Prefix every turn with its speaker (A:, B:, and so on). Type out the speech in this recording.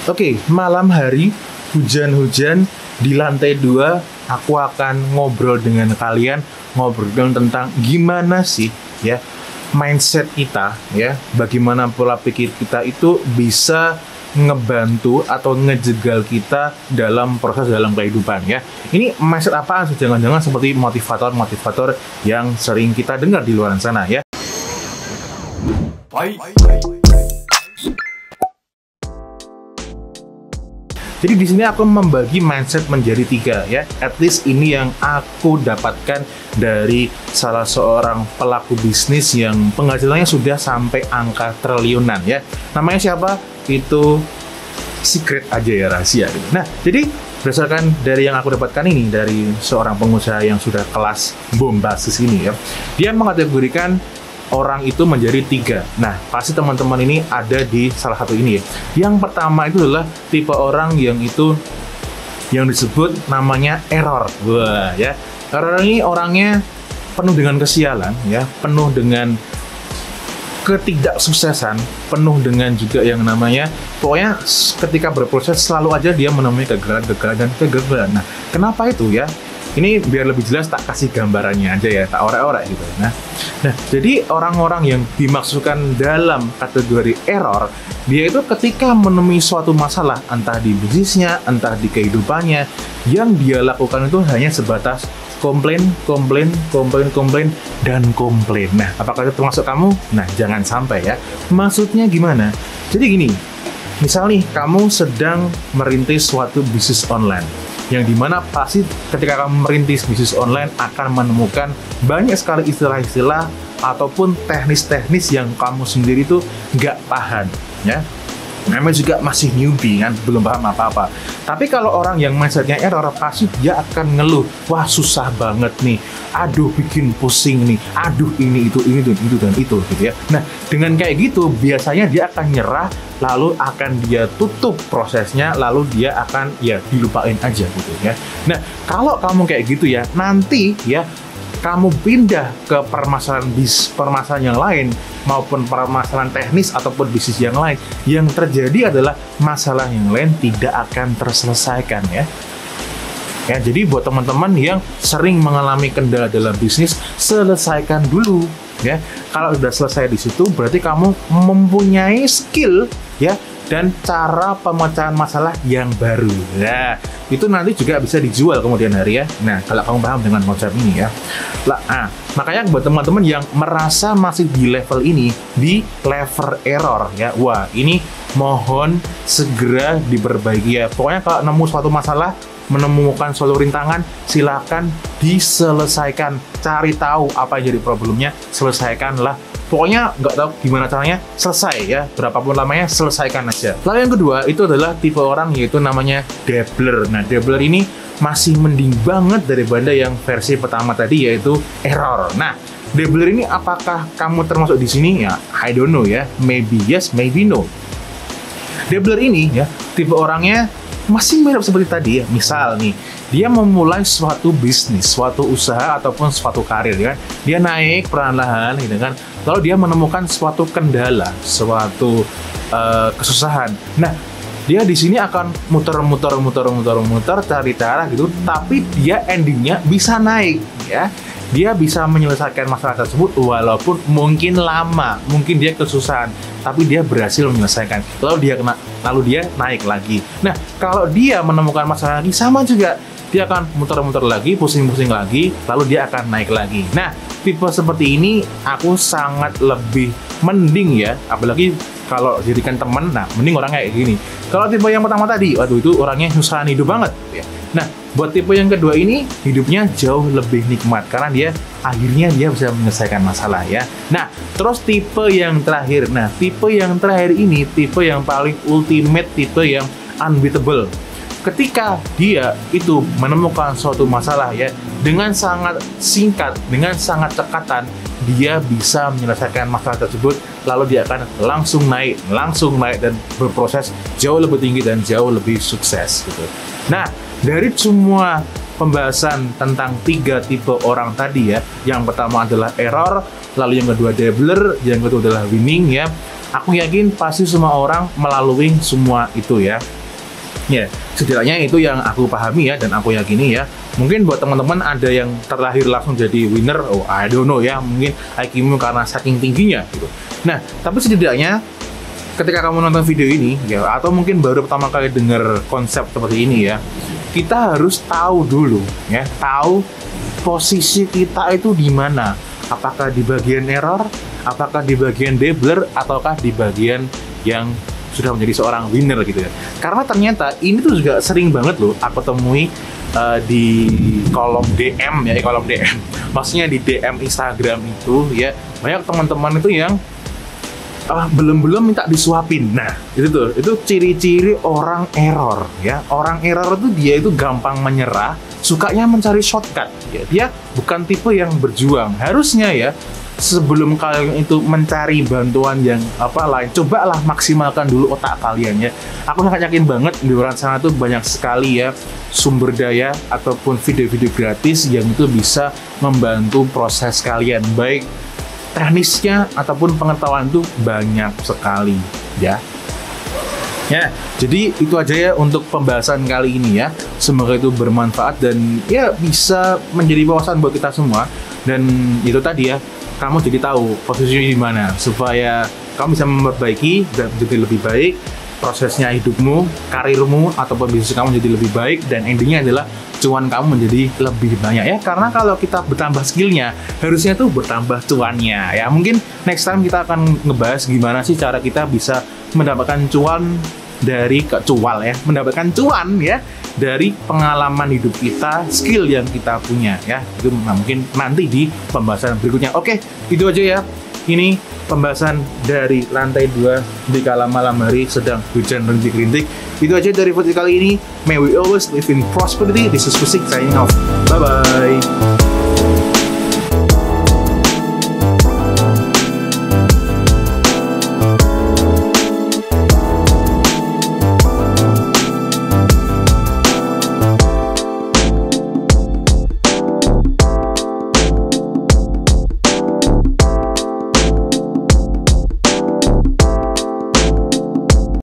A: Oke, malam hari, hujan-hujan, di lantai 2, aku akan ngobrol dengan kalian, ngobrol tentang gimana sih ya mindset kita ya, bagaimana pola pikir kita itu bisa ngebantu atau ngejegal kita dalam proses dalam kehidupan ya. Ini mindset apaan sih? Jangan-jangan seperti motivator-motivator yang sering kita dengar di luar sana ya. Jadi di sini aku membagi mindset menjadi 3 ya. At least ini yang aku dapatkan dari salah seorang pelaku bisnis yang penghasilannya sudah sampai angka triliunan ya. Namanya siapa? Itu secret aja ya, rahasia gitu. Nah, jadi berdasarkan dari yang aku dapatkan ini dari seorang pengusaha yang sudah kelas bombastis ini ya. Dia mengkategorikan orang itu menjadi 3. Nah, pasti teman-teman ini ada di salah satu ini ya. Yang pertama itu adalah tipe orang yang itu yang disebut namanya error. Wah, ya. Error ini orangnya penuh dengan kesialan ya, penuh dengan ketidaksuksesan, penuh dengan juga yang namanya pokoknya ketika berproses selalu aja dia menemui kegagalan. Nah, kenapa itu ya? Ini biar lebih jelas tak kasih gambarannya aja ya, tak orek-orek gitu. Nah, jadi orang-orang yang dimaksudkan dalam kategori error, dia itu ketika menemui suatu masalah, entah di bisnisnya, entah di kehidupannya, yang dia lakukan itu hanya sebatas komplain, dan komplain. Nah, apakah itu termasuk kamu? Nah, jangan sampai ya. Maksudnya gimana? Jadi gini, misal nih, kamu sedang merintis suatu bisnis online, yang dimana pasti ketika kamu merintis bisnis online akan menemukan banyak sekali istilah-istilah ataupun teknis-teknis yang kamu sendiri itu nggak paham ya. Namanya juga masih newbie kan, belum paham apa-apa. Tapi kalau orang yang mindsetnya error, pasti dia akan ngeluh, wah susah banget nih, aduh bikin pusing nih, aduh ini itu dan itu gitu ya. Nah, dengan kayak gitu biasanya dia akan nyerah, lalu akan dia tutup prosesnya, lalu dia akan ya dilupain aja gitu ya. Nah, kalau kamu kayak gitu ya, nanti ya kamu pindah ke permasalahan yang lain maupun permasalahan teknis ataupun bisnis yang lain, yang terjadi adalah masalah yang lain tidak akan terselesaikan ya. Ya, jadi buat teman-teman yang sering mengalami kendala dalam bisnis, selesaikan dulu ya. Kalau sudah selesai di situ, berarti kamu mempunyai skill ya dan cara pemecahan masalah yang baru. Nah, itu nanti juga bisa dijual kemudian hari ya. Nah, kalau kamu paham dengan konsep ini ya. Makanya buat teman-teman yang merasa masih di level ini, di level error ya, wah ini mohon segera diperbaiki ya. Pokoknya kalau nemu suatu masalah, menemukan suatu rintangan, silakan diselesaikan. Cari tahu apa yang jadi problemnya, selesaikanlah. Pokoknya nggak tahu gimana caranya, selesai ya, berapapun lamanya, selesaikan aja. Lalu yang kedua, itu adalah tipe orang yaitu namanya dabbler. Nah, dabbler ini masih mending banget daripada yang versi pertama tadi, yaitu error. Nah, dabbler ini apakah kamu termasuk di sini? Ya, I don't know ya, maybe yes, maybe no. Dabbler ini ya, tipe orangnya masih mirip seperti tadi ya. Misal nih, dia memulai suatu bisnis, suatu usaha ataupun suatu karir ya. Dia naik perlahan-lahan gitu kan. Lalu dia menemukan suatu kendala, suatu kesusahan. Nah, dia di sini akan muter cari cara gitu, tapi dia endingnya bisa naik ya. Dia bisa menyelesaikan masalah tersebut walaupun mungkin lama, mungkin dia kesusahan, tapi dia berhasil menyelesaikan. Lalu dia naik lagi. Nah, kalau dia menemukan masalah lagi, sama juga. Dia akan muter-muter lagi, pusing-pusing lagi, lalu dia akan naik lagi. Nah, tipe seperti ini aku sangat lebih mending ya, apalagi kalau jadikan teman, nah mending orang kayak gini. Kalau tipe yang pertama tadi, waduh itu orangnya nyusahin hidup banget ya. Nah, buat tipe yang kedua ini, hidupnya jauh lebih nikmat karena dia akhirnya dia bisa menyelesaikan masalah ya. Nah, terus tipe yang terakhir. Nah, tipe yang terakhir ini tipe yang paling ultimate, tipe yang unbeatable. Ketika dia itu menemukan suatu masalah ya, dengan sangat singkat, dengan sangat cekatan, dia bisa menyelesaikan masalah tersebut, lalu dia akan langsung naik dan berproses jauh lebih tinggi dan jauh lebih sukses gitu. Nah, dari semua pembahasan tentang 3 tipe orang tadi ya, yang pertama adalah error, lalu yang kedua dabbler, yang kedua adalah winning ya. Aku yakin pasti semua orang melalui semua itu ya. Ya, setidaknya itu yang aku pahami ya, dan aku yakini ya. Mungkin buat teman-teman ada yang terlahir langsung jadi winner, oh I don't know ya, mungkin IQ-mu karena saking tingginya gitu. Nah, tapi setidaknya ketika kamu nonton video ini ya, atau mungkin baru pertama kali dengar konsep seperti ini ya, kita harus tahu dulu ya, tahu posisi kita itu di mana. Apakah di bagian error, apakah di bagian dabbler, ataukah di bagian yang sudah menjadi seorang winner gitu ya. Karena ternyata ini tuh juga sering banget loh aku temui di kolom DM ya, kolom DM. Maksudnya di DM Instagram itu ya, banyak teman-teman itu yang belum minta disuapin. Nah, itu ciri-ciri orang error ya. Orang error itu dia itu gampang menyerah, sukanya mencari shortcut ya. Dia bukan tipe yang berjuang. Harusnya ya, sebelum kalian itu mencari bantuan yang lain, cobalah maksimalkan dulu otak kalian ya. Aku sangat yakin banget di luar sana tuh banyak sekali ya sumber daya ataupun video-video gratis yang itu bisa membantu proses kalian, baik teknisnya ataupun pengetahuan itu banyak sekali ya. Ya, jadi itu aja ya untuk pembahasan kali ini ya. Semoga itu bermanfaat dan ya bisa menjadi wawasan buat kita semua. Dan itu tadi ya, kamu jadi tahu posisinya di mana supaya kamu bisa memperbaiki dan menjadi lebih baik prosesnya hidupmu, karirmu, ataupun bisnis kamu jadi lebih baik, dan endingnya adalah cuan kamu menjadi lebih banyak ya. Karena kalau kita bertambah skillnya, harusnya tuh bertambah cuannya ya. Mungkin next time kita akan ngebahas gimana sih cara kita bisa mendapatkan cuan dari mendapatkan cuan ya dari pengalaman hidup kita, skill yang kita punya ya. Itu mungkin nanti di pembahasan berikutnya. Oke, itu aja ya. Ini pembahasan dari lantai 2 di kala malam hari sedang hujan rintik-rintik. Itu aja dari video kali ini. May we always live in prosperity. This is Pusik signing off. Bye-bye.